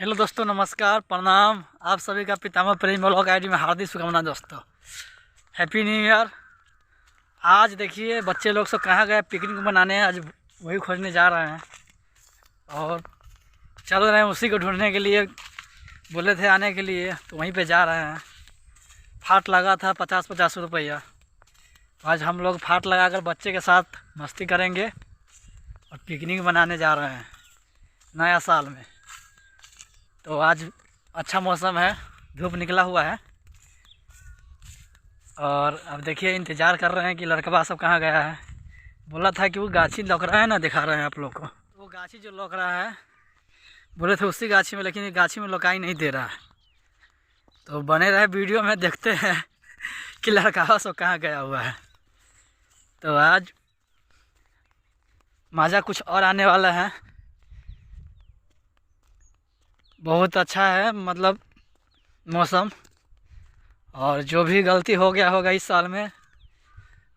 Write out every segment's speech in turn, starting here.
Hello दोस्तों, नमस्कार, प्रणाम। आप सभी का पितामह प्रेम व्लॉग आईडी में हार्दिक शुभकामना दोस्तों। Happy new year. आज देखिए बच्चे लोग सब कहाँ गए पिकनिक मनाने, आज वही खोजने जा रहे हैं और चल रहे हैं उसी को ढूंढने के लिए। बोले थे आने के लिए तो वहीं पे जा रहे हैं। फाट लगा था 50-50 रुपया। आज हम लोग फाट लगाकर बच्चे के साथ मस्ती करेंगे और पिकनिक मनाने जा रहे हैं नया साल में। तो आज अच्छा मौसम है, धूप निकला हुआ है और अब देखिए इंतज़ार कर रहे हैं कि लड़का सब कहाँ गया है। बोला था कि वो गाछी लौक रहा है ना, दिखा रहे हैं आप लोग को। वो गाछी जो लौक रहा है बोले थे उसी गाछी में, लेकिन ये गाछी में लौकाई नहीं दे रहा है। तो बने रहे वीडियो में, देखते हैं कि लड़का सब कहाँ गया हुआ है। तो आज मज़ा कुछ और आने वाला है। बहुत अच्छा है मतलब मौसम। और जो भी गलती हो गया होगा इस साल में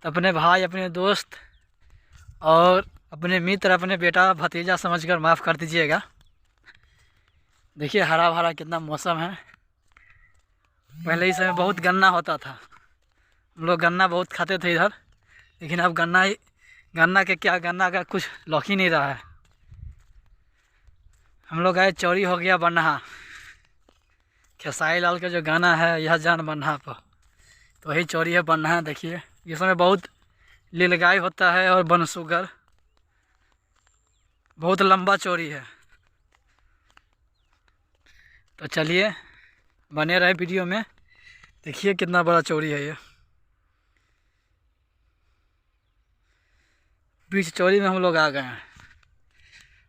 तो अपने भाई, अपने दोस्त और अपने मित्र, अपने बेटा भतीजा समझकर माफ़ कर दीजिएगा। देखिए हरा भरा कितना मौसम है। पहले इस समय बहुत गन्ना होता था, हम लोग गन्ना बहुत खाते थे इधर, लेकिन अब गन्ना का कुछ लौक ही नहीं रहा है। हम लोग आए चोरी हो गया बन्हा, खेसारी लाल का जो गाना है यह जान बन्हा पर, तो वही चोरी है बन्हा। देखिए इस समय बहुत लीलगाय होता है और बनसुगर, बहुत लंबा चोरी है। तो चलिए बने रहे वीडियो में, देखिए कितना बड़ा चोरी है ये। बीच चोरी में हम लोग आ गए हैं।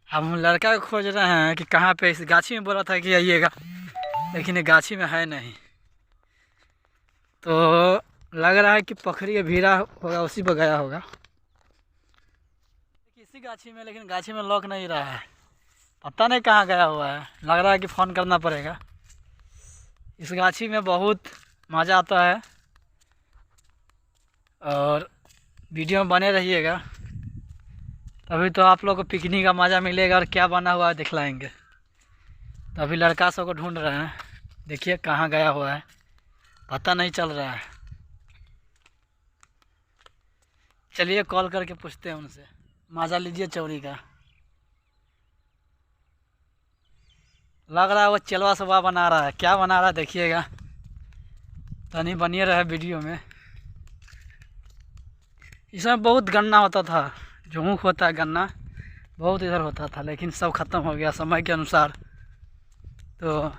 अब हम लड़का को खोज रहे हैं कि कहाँ पे, इस गाछी में बोला था कि आइएगा, लेकिन ये गाछी में है नहीं। तो लग रहा है कि पखरी के भीड़ा होगा, उसी पर गया होगा इसी गाछी में, लेकिन गाछी में लौक नहीं रहा है। पता नहीं कहाँ गया हुआ है, लग रहा है कि फ़ोन करना पड़ेगा। इस गाछी में बहुत मज़ा आता है और वीडियो में बने रहिएगा, तभी तो आप लोग को पिकनिक का मज़ा मिलेगा और क्या बना हुआ है दिखलाएंगे। तो अभी लड़का सब को ढूंढ रहे हैं, देखिए कहाँ गया हुआ है, पता नहीं चल रहा है। चलिए कॉल करके पूछते हैं उनसे। मज़ा लीजिए चोरी का। लग रहा है वो चलवा सवा बना रहा है, क्या बना रहा है देखिएगा। तो नहीं बनिए रहे वीडियो में। इसमें बहुत गन्ना होता था, झूख होता है गन्ना, बहुत इधर होता था, लेकिन सब ख़त्म हो गया समय के अनुसार। तो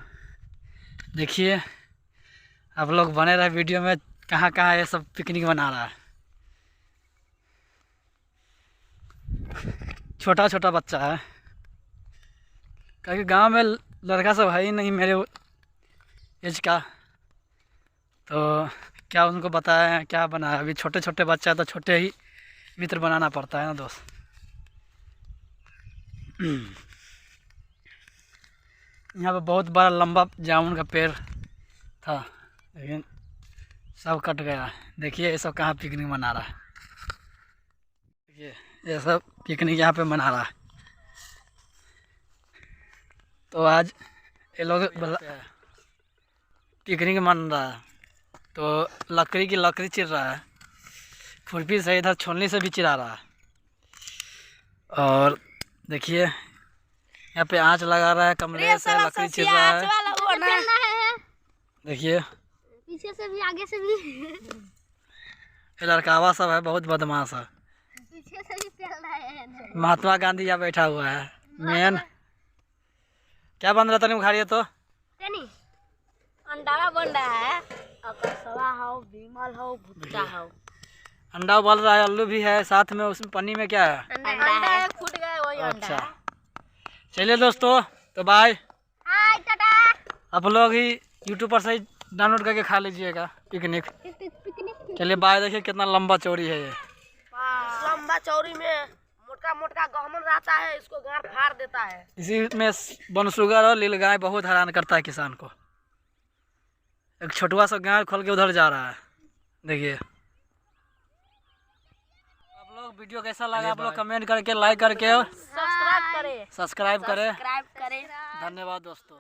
देखिए आप लोग बने रहे वीडियो में, कहाँ कहाँ ये सब पिकनिक मना रहा है। छोटा छोटा बच्चा है, क्योंकि गांव में लड़का सब है ही नहीं मेरे एज का, तो क्या उनको बताया क्या बनाया। अभी छोटे छोटे बच्चा है तो छोटे ही मित्र बनाना पड़ता है ना दोस्त। यहाँ पे बहुत बड़ा लंबा जामुन का पेड़ था, लेकिन सब कट गया। देखिए ये सब कहाँ पिकनिक मना रहा है। देखिए ये सब पिकनिक यहाँ पे मना रहा है। तो आज ये लोग पिकनिक मन रहा है, तो लकड़ी चिर रहा है, खुरपी से इधर छोलनी से भी चिरा रहा है। और देखिए यहाँ पे आँच लगा रहा है, कमरे से लकड़ी चिर रहा है। देखिए पीछे से भी आगे से भी ये लड़कावा सब है, बहुत बदमाश है। पीछे से भी पेल रहा है। महात्मा गांधी यहाँ बैठा हुआ है। मेन क्या बन रहा था उखाड़िए तो अंडारा बन रहा है, अकसवा हो, बिमल हो, भुट्टा हो। अंडा उबल रहा है, आलू भी है साथ में। उसमें पन्नी में क्या है? अंडा है, फूट गया वही अंडा। अच्छा चलिए दोस्तों, तो बाय। हाय टाटा। आप लोग ही यूट्यूब पर से ही डाउनलोड करके खा लीजिएगा पिकनिक। चलिए बाय। देखिए कितना लंबा चौड़ी है ये। लंबा चौड़ी में मोटा मोटा गहमन रहता है, इसको गाड़ फाड़ देता है। इसी में बनसुगर और लीलगाय बहुत हैरान करता है किसान को। एक छोटुआ सा गाय खोल के उधर जा रहा है, देखिए। आप लोग वीडियो कैसा लगा आप लोग कमेंट करके, लाइक करके और सब्सक्राइब करें। सब्सक्राइब करें। सब्सक्राइब करें। धन्यवाद दोस्तों।